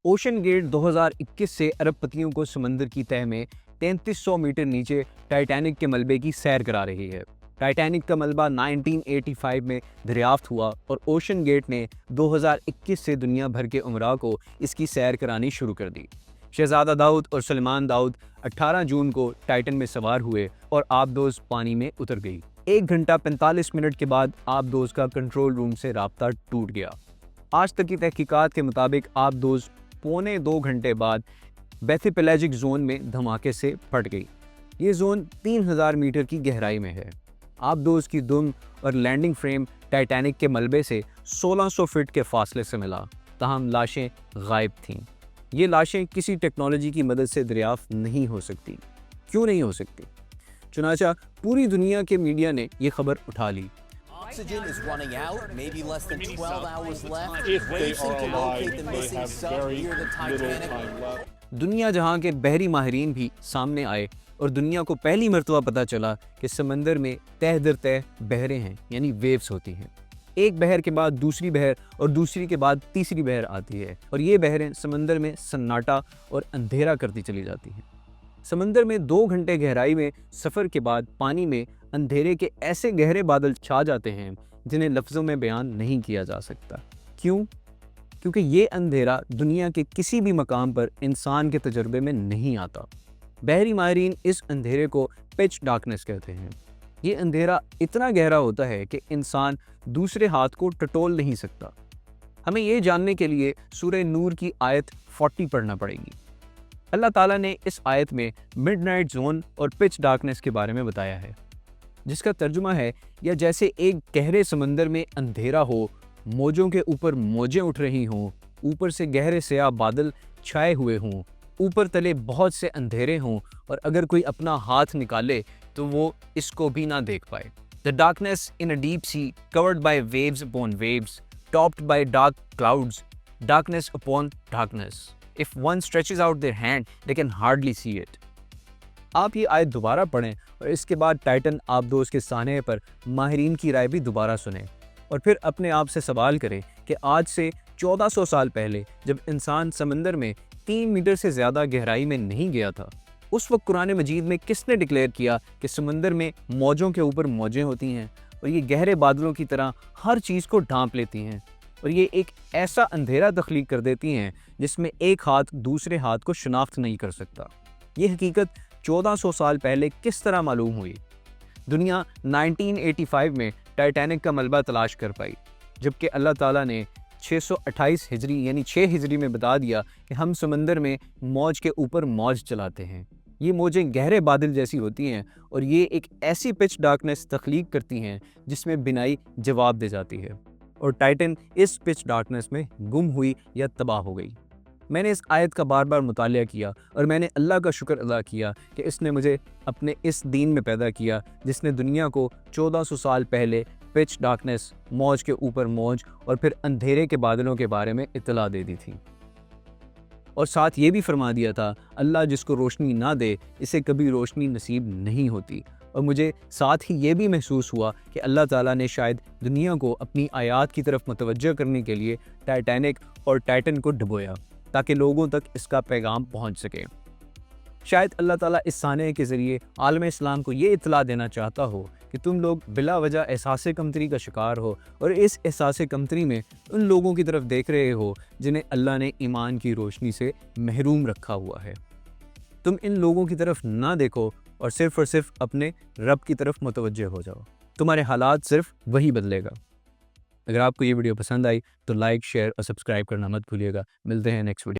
Ocean gate 2021 से अरबपतियों को समंदर की तह में 3300 मीटर नीचे टाइटैनिक के मलबे की सैर करा रही है। टाइटैनिक का मलबा 1985 में दरियाफ्त हुआ और ओशन गेट ने 2021 से दुनिया भर के उमरा को इसकी सैर करानी शुरू कर दी। शहजादा दाऊद और सलमान दाऊद 18 जून को टाइटन में सवार हुए और आबदोज पानी में उतर गई। 1 घंटा 45 मिनट के बाद आबदोज का कंट्रोल रूम से राब्ता टूट गया। आज तक की तहकीकात के मुताबिक आबदोज पौने 2 घंटे बाद बेथिपेलेजिक जोन में धमाके से फट गई। ये जोन 3000 मीटर की गहराई में है। आबदोज की दुम और लैंडिंग फ्रेम टाइटैनिक के मलबे से 1600 फीट के फासले से मिला, ताहम लाशें गायब थीं। ये लाशें किसी टेक्नोलॉजी की मदद से दरियाफ्त नहीं हो सकती। क्यों नहीं हो सकती? चुनाचा पूरी दुनिया के मीडिया ने ये खबर उठा ली। Oxygen is running out, maybe less than 12 hours left. If they Racing are to alive, locate the they missing have sub very near the little Titanic. time left. दुनिया जहां के बहरी माहिरीन भी सामने आए और दुनिया को पहली मर्तबा पता चला कि समंदर में तह दर तह बहरें हैं, यानी वेव्स होती हैं। एक बहर के बाद दूसरी बहर और दूसरी के बाद तीसरी बहर आती है और ये बहरें समंदर में सन्नाटा और अंधेरा करती चली जाती हैं। समंदर में 2 घंटे गहराई में सफ़र के बाद पानी में अंधेरे के ऐसे गहरे बादल छा जाते हैं जिन्हें लफ्ज़ों में बयान नहीं किया जा सकता। क्यों? क्योंकि ये अंधेरा दुनिया के किसी भी मकाम पर इंसान के तजर्बे में नहीं आता। बहरी माहिरीन इस अंधेरे को पिच डार्कनेस कहते हैं। ये अंधेरा इतना गहरा होता है कि इंसान दूसरे हाथ को टटोल नहीं सकता। हमें ये जानने के लिए सूरह नूर की आयत 40 पढ़ना पड़ेगी। अल्लाह ताला ने इस आयत में मिडनाइट जोन और पिच डार्कनेस के बारे में बताया है, जिसका तर्जुमा है या जैसे एक गहरे समंदर में अंधेरा हो, मौजों के ऊपर मौजें उठ रही हों, ऊपर से गहरे स्याह बादल छाए हुए हों, ऊपर तले बहुत से अंधेरे हों और अगर कोई अपना हाथ निकाले तो वो इसको भी ना देख पाए। The darkness in a deep sea covered by waves upon waves, topped by dark clouds, darkness upon darkness. If one stretches out their hand, they can hardly see it. आप ये आयत दोबारा पढ़ें और इसके बाद टाइटन आबदोज के सानहे पर माहिरीन की राय भी दोबारा सुनें और फिर अपने आप से सवाल करें कि आज से 1400 साल पहले जब इंसान समंदर में 3 मीटर से ज़्यादा गहराई में नहीं गया था, उस वक्त कुरान मजीद में किसने डिक्लेयर किया कि समंदर में मौजों के ऊपर मौजें होती हैं और ये गहरे बादलों की तरह हर चीज़ को ढांप लेती हैं और ये एक ऐसा अंधेरा तख्लीक कर देती हैं जिसमें एक हाथ दूसरे हाथ को शनाख्त नहीं कर सकता। ये हकीकत 1400 साल पहले किस तरह मालूम हुई? दुनिया 1985 में टाइटैनिक का मलबा तलाश कर पाई, जबकि अल्लाह ताला ने 628 हिजरी यानी 6 हिजरी में बता दिया कि हम समंदर में मौज के ऊपर मौज चलाते हैं। ये मौजें गहरे बादल जैसी होती हैं और ये एक ऐसी पिच डार्कनेस तख्लीक करती हैं जिसमें बिनाई जवाब दे जाती है और टाइटन इस पिच डार्कनेस में गुम हुई या तबाह हो गई। मैंने इस आयत का बार बार मुतालिया किया और मैंने अल्लाह का शुक्र अदा किया कि इसने मुझे अपने इस दीन में पैदा किया जिसने दुनिया को 1400 साल पहले पिच डार्कनेस, मौज के ऊपर मौज और फिर अंधेरे के बादलों के बारे में इत्तला दे दी थी और साथ ये भी फरमा दिया था, अल्लाह जिसको रोशनी ना दे इसे कभी रोशनी नसीब नहीं होती। और मुझे साथ ही ये भी महसूस हुआ कि अल्लाह ताला ने शायद दुनिया को अपनी आयात की तरफ मुतवज्जह करने के लिए टाइटैनिक और टाइटन को डुबोया ताकि लोगों तक इसका पैगाम पहुंच सके। शायद अल्लाह ताला इस सानहे के ज़रिए आलम इस्लाम को ये इत्तला देना चाहता हो कि तुम लोग बिला वजह एहसास कमतरी का शिकार हो और इस एहसास कमतरी में उन लोगों की तरफ देख रहे हो जिन्हें अल्लाह ने ईमान की रोशनी से महरूम रखा हुआ है। तुम इन लोगों की तरफ ना देखो और सिर्फ अपने रब की तरफ मुतवज्जे हो जाओ। तुम्हारे हालात सिर्फ वही बदलेगा। अगर आपको ये वीडियो पसंद आई तो लाइक, शेयर और सब्सक्राइब करना मत भूलिएगा। मिलते हैं नेक्स्ट वीडियो।